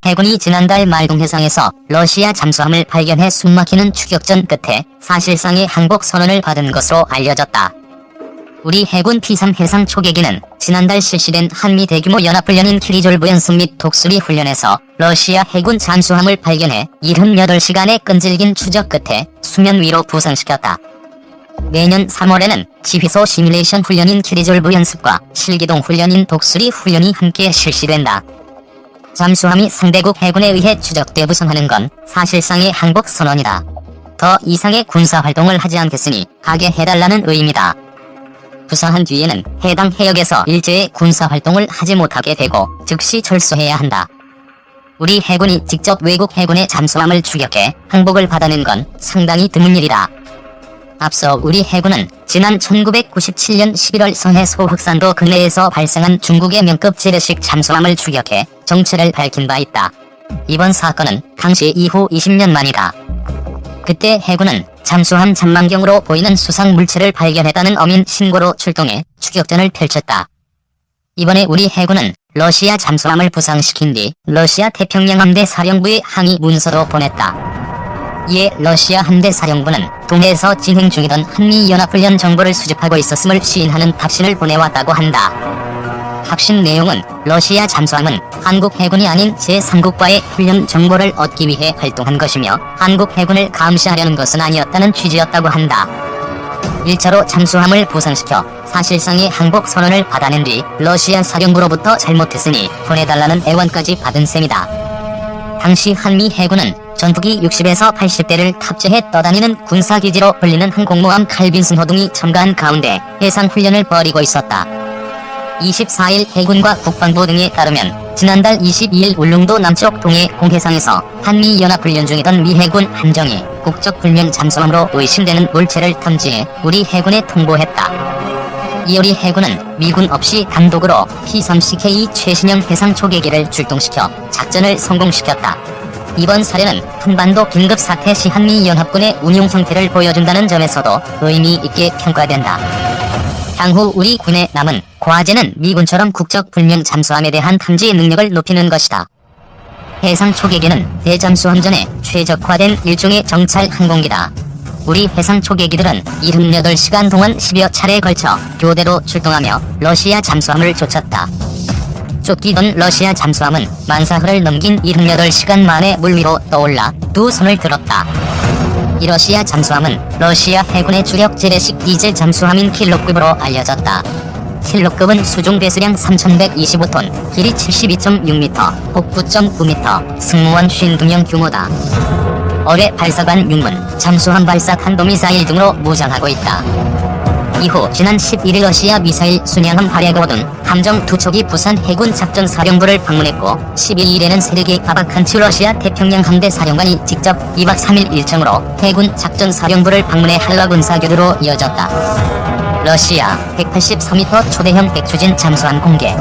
해군이 지난달 말 동해상에서 러시아 잠수함을 발견해 숨막히는 추격전 끝에 사실상의 항복 선언을 받은 것으로 알려졌다. 우리 해군 P3 해상 초계기는 지난달 실시된 한미 대규모 연합훈련인 키리졸브 연습 및 독수리 훈련에서 러시아 해군 잠수함을 발견해 78시간의 끈질긴 추적 끝에 수면 위로 부상시켰다. 매년 3월에는 지휘소 시뮬레이션 훈련인 키리졸브 연습과 실기동 훈련인 독수리 훈련이 함께 실시된다. 잠수함이 상대국 해군에 의해 추적돼 부상하는 건 사실상의 항복 선언이다. 더 이상의 군사활동을 하지 않겠으니 가게 해달라는 의미다. 부상한 뒤에는 해당 해역에서 일제의 군사활동을 하지 못하게 되고 즉시 철수해야 한다. 우리 해군이 직접 외국 해군의 잠수함을 추격해 항복을 받아낸 건 상당히 드문 일이다. 앞서 우리 해군은 지난 1997년 11월 서해 소흑산도 근해에서 발생한 중국의 명급 재래식 잠수함을 추격해 정체를 밝힌 바 있다. 이번 사건은 당시 이후 20년 만이다. 그때 해군은 잠수함 잔망경으로 보이는 수상 물체를 발견했다는 어민 신고로 출동해 추격전을 펼쳤다. 이번에 우리 해군은 러시아 잠수함을 부상시킨 뒤 러시아 태평양 함대 사령부에 항의 문서도 보냈다. 이에 러시아 함대 사령부는 동해에서 진행 중이던 한미연합훈련 정보를 수집하고 있었음을 시인하는 답신을 보내왔다고 한다. 답신 내용은 러시아 잠수함은 한국 해군이 아닌 제3국과의 훈련 정보를 얻기 위해 활동한 것이며 한국 해군을 감시하려는 것은 아니었다는 취지였다고 한다. 1차로 잠수함을 부상시켜 사실상의 항복 선언을 받아낸 뒤 러시아 사령부로부터 잘못했으니 보내달라는 애원까지 받은 셈이다. 당시 한미 해군은 전투기 60에서 80대를 탑재해 떠다니는 군사기지로 불리는 항공모함 칼빈슨 호등이 첨가한 가운데 해상훈련을 벌이고 있었다. 24일 해군과 국방부 등에 따르면 지난달 22일 울릉도 남쪽 동해 공해상에서 한미연합훈련 중이던 미 해군 함정이 국적불명 잠수함으로 의심되는 물체를 탐지해 우리 해군에 통보했다. 이 우리 해군은 미군 없이 단독으로 P-30K 최신형 해상 초계기를 출동시켜 작전을 성공시켰다. 이번 사례는 한반도 긴급사태 시 한미연합군의 운용 형태를 보여준다는 점에서도 의미 있게 평가된다. 향후 우리 군에 남은 과제는 미군처럼 국적불명 잠수함에 대한 탐지 능력을 높이는 것이다. 해상 초계기는 대잠수함전에 최적화된 일종의 정찰 항공기다. 우리 해상 초계기들은 78시간 동안 10여 차례에 걸쳐 교대로 출동하며 러시아 잠수함을 쫓았다. 쫓기던 러시아 잠수함은 만사흐를 넘긴 78시간 만에 물 위로 떠올라 두 손을 들었다. 이 러시아 잠수함은 러시아 해군의 주력 재래식 디젤 잠수함인 킬로급으로 알려졌다. 킬로급은 수중 배수량 3125톤, 길이 72.6m, 폭 9.9m, 승무원 52명 규모다. 어뢰 발사관 6문, 잠수함 발사 탄도미사일 등으로 무장하고 있다. 이후 지난 11일 러시아 미사일 순양함 발해거든 함정 2척이 부산 해군 작전사령부를 방문했고 12일에는 세르게이 바바칸츠 러시아 태평양 함대 사령관이 직접 2박 3일 일정으로 해군 작전사령부를 방문해 한라 군사교류로 이어졌다. 러시아 183m 초대형 핵추진 잠수함 공개.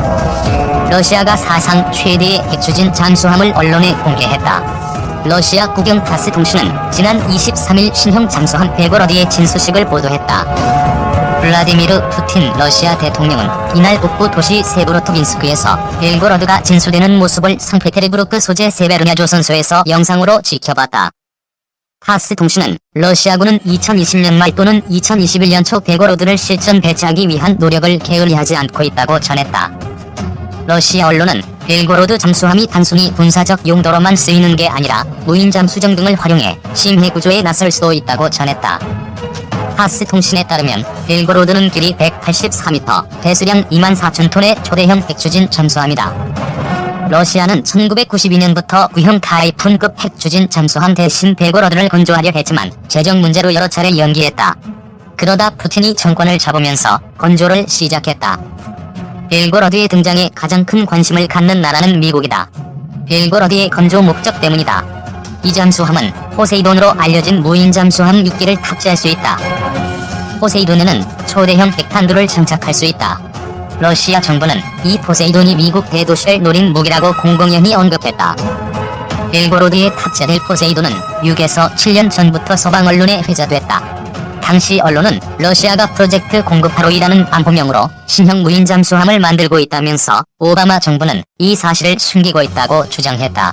러시아가 사상 최대의 핵추진 잠수함을 언론에 공개했다. 러시아 국영 타스 통신은 지난 23일 신형 잠수함 베고로드의 진수식을 보도했다. 블라디미르 푸틴 러시아 대통령은 이날 북부 도시 세브로토빈스크에서 벨고로드가 진수되는 모습을 상페테르부르크 소재 세베르냐 조선소에서 영상으로 지켜봤다. 타스 통신은 러시아군은 2020년 말 또는 2021년 초 베고로드를 실전 배치하기 위한 노력을 게을리하지 않고 있다고 전했다. 러시아 언론은 벨고로드 잠수함이 단순히 군사적 용도로만 쓰이는 게 아니라 무인 잠수정 등을 활용해 심해 구조에 나설 수도 있다고 전했다. 타스 통신에 따르면 벨고로드는 길이 184m, 배수량 24,000톤의 초대형 핵추진 잠수함이다. 러시아는 1992년부터 구형 타이푼급 핵추진 잠수함 대신 벨고로드를 건조하려 했지만 재정 문제로 여러 차례 연기했다. 그러다 푸틴이 정권을 잡으면서 건조를 시작했다. 벨고로드의 등장에 가장 큰 관심을 갖는 나라는 미국이다. 벨고로드의 건조 목적 때문이다. 이 잠수함은 포세이돈으로 알려진 무인 잠수함 6기를 탑재할 수 있다. 포세이돈에는 초대형 핵탄두를 장착할 수 있다. 러시아 정부는 이 포세이돈이 미국 대도시를 노린 무기라고 공공연히 언급했다. 벨고로드에 탑재될 포세이돈은 6에서 7년 전부터 서방 언론에 회자됐다. 당시 언론은 러시아가 프로젝트 0985이라는 반포명으로 신형 무인 잠수함을 만들고 있다면서 오바마 정부는 이 사실을 숨기고 있다고 주장했다.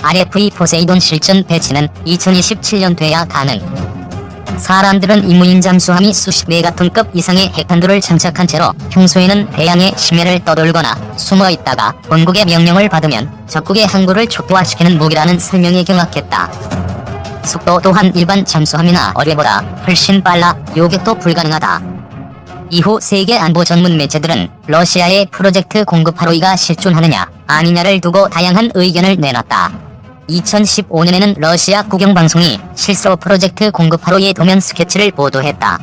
RFE 포세이돈 실전 배치는 2027년 돼야 가능. 사람들은 이 무인 잠수함이 수십 메가톤급 이상의 핵탄두를 장착한 채로 평소에는 배양의 심해를 떠돌거나 숨어 있다가 본국의 명령을 받으면 적국의 항구를 촉도화시키는 무기라는 설명에 경악했다. 속도 또한 일반 잠수함이나 어뢰보다 훨씬 빨라 요격도 불가능하다. 이후 세계 안보 전문 매체들은 러시아의 프로젝트 0985가 실존하느냐 아니냐를 두고 다양한 의견을 내놨다. 2015년에는 러시아 국영방송이 실소 프로젝트 0985의 도면 스케치를 보도했다.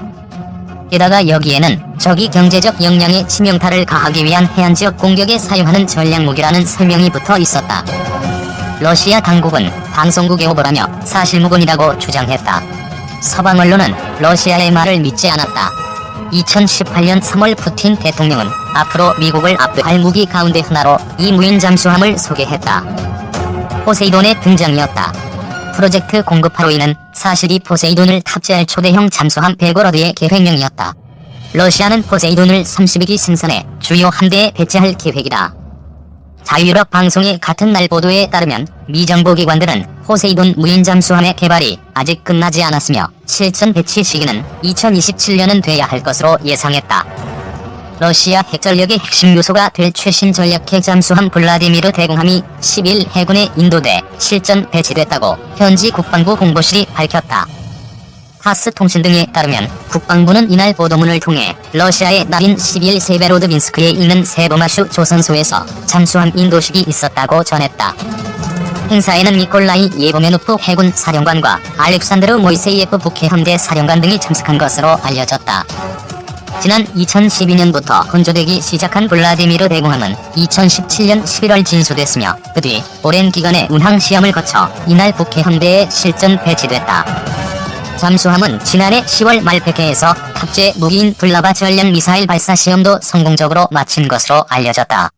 게다가 여기에는 적이 경제적 역량에 치명타를 가하기 위한 해안지역 공격에 사용하는 전략무기라는 설명이 붙어 있었다. 러시아 당국은 방송국에 오보라며 사실무근이라고 주장했다. 서방 언론은 러시아의 말을 믿지 않았다. 2018년 3월 푸틴 대통령은 앞으로 미국을 압도할 무기 가운데 하나로 이 무인 잠수함을 소개했다. 포세이돈의 등장이었다. 프로젝트 0985는 사실 이 포세이돈을 탑재할 초대형 잠수함 베고로드의 계획명이었다. 러시아는 포세이돈을 32기 생산해 주요 함대에 배치할 계획이다. 자유유럽 방송의 같은 날 보도에 따르면 미 정부 기관들은 포세이돈 무인 잠수함의 개발이 아직 끝나지 않았으며 실전 배치 시기는 2027년은 돼야 할 것으로 예상했다. 러시아 핵전력의 핵심 요소가 될 최신 전략핵 잠수함 블라디미르 대공함이 10일 해군의 인도대 실전 배치됐다고 현지 국방부 홍보실이 밝혔다. 타스 통신 등에 따르면 국방부는 이날 보도문을 통해 러시아의 날인 12일 세베로드빈스크에 있는 세보마슈 조선소에서 잠수함 인도식이 있었다고 전했다. 행사에는 니콜라이 예보메노프 해군 사령관과 알렉산드르 모이세이에프 북해함대 사령관 등이 참석한 것으로 알려졌다. 지난 2012년부터 건조되기 시작한 블라디미르 대공함은 2017년 11월 진수됐으며 그 뒤 오랜 기간의 운항 시험을 거쳐 이날 북해함대에 실전 배치됐다. 잠수함은 지난해 10월 말 백해에서 탑재 무기인 블라바 전략 미사일 발사 시험도 성공적으로 마친 것으로 알려졌다.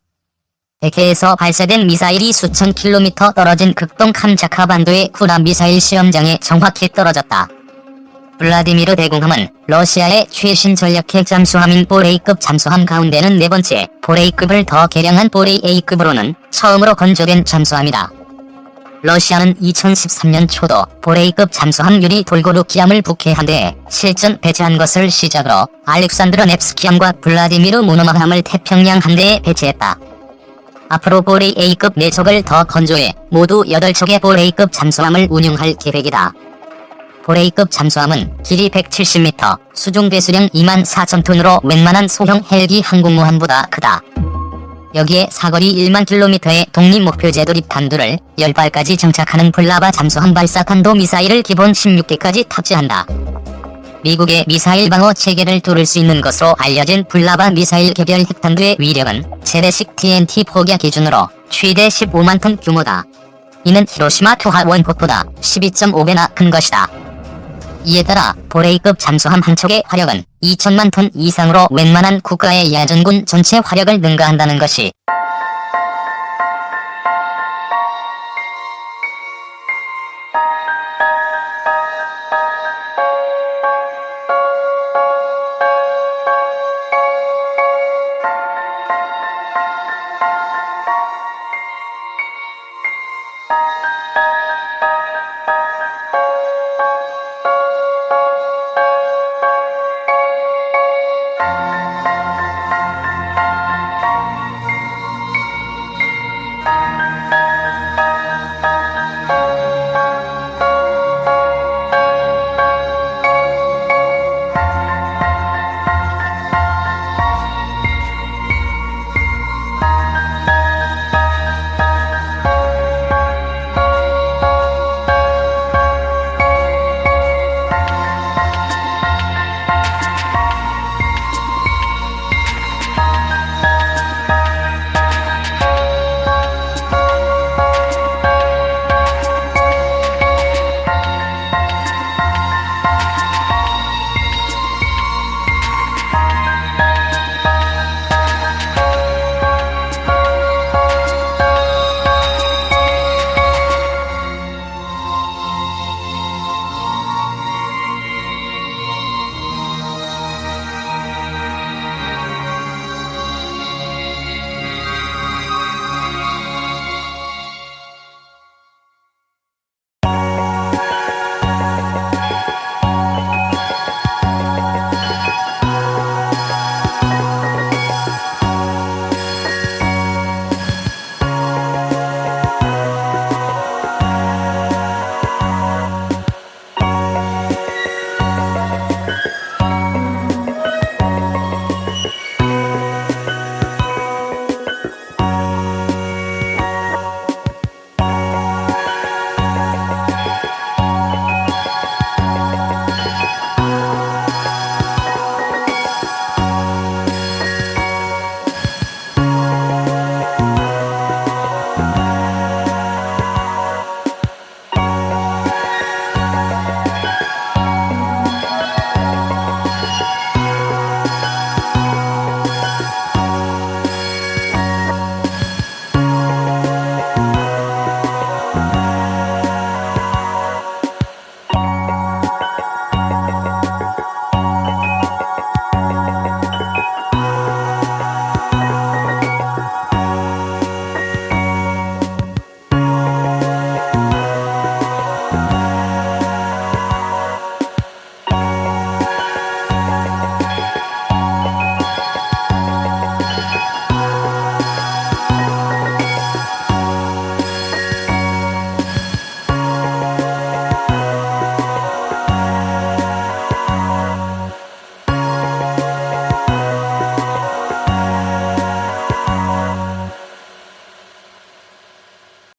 백해에서 발사된 미사일이 수천 킬로미터 떨어진 극동 캄차카 반도의 쿠라 미사일 시험장에 정확히 떨어졌다. 블라디미르 대공함은 러시아의 최신 전략핵 잠수함인 보레이급 잠수함 가운데는 네 번째, 보레이급을 더 개량한 보레이 A급으로는 처음으로 건조된 잠수함이다. 러시아는 2013년 초도 보레이급 잠수함 유리 돌고루키함을 북해함대에 실전 배치한 것을 시작으로 알렉산드르 넵스키함과 블라디미르 무노마함을 태평양 함대에 배치했다. 앞으로 보레이 A급 4척을 더 건조해 모두 8척의 보레이급 잠수함을 운용할 계획이다. 보레이급 잠수함은 길이 170m, 수중 배수량 24,000톤으로 웬만한 소형 헬기 항공모함보다 크다. 여기에 사거리 1만 킬로미터의 독립목표제 돌입 탄두를 10발까지 장착하는 블라바 잠수함 발사 탄도 미사일을 기본 16개까지 탑재한다. 미국의 미사일 방어 체계를 뚫을 수 있는 것으로 알려진 블라바 미사일 개별 핵탄두의 위력은 재래식 TNT 포기아 기준으로 최대 15만 톤 규모다. 이는 히로시마 투하 원폭보다 12.5배나 큰 것이다. 이에 따라 보레이급 잠수함 한 척의 화력은 2천만 톤 이상으로 웬만한 국가의 야전군 전체 화력을 능가한다는 것이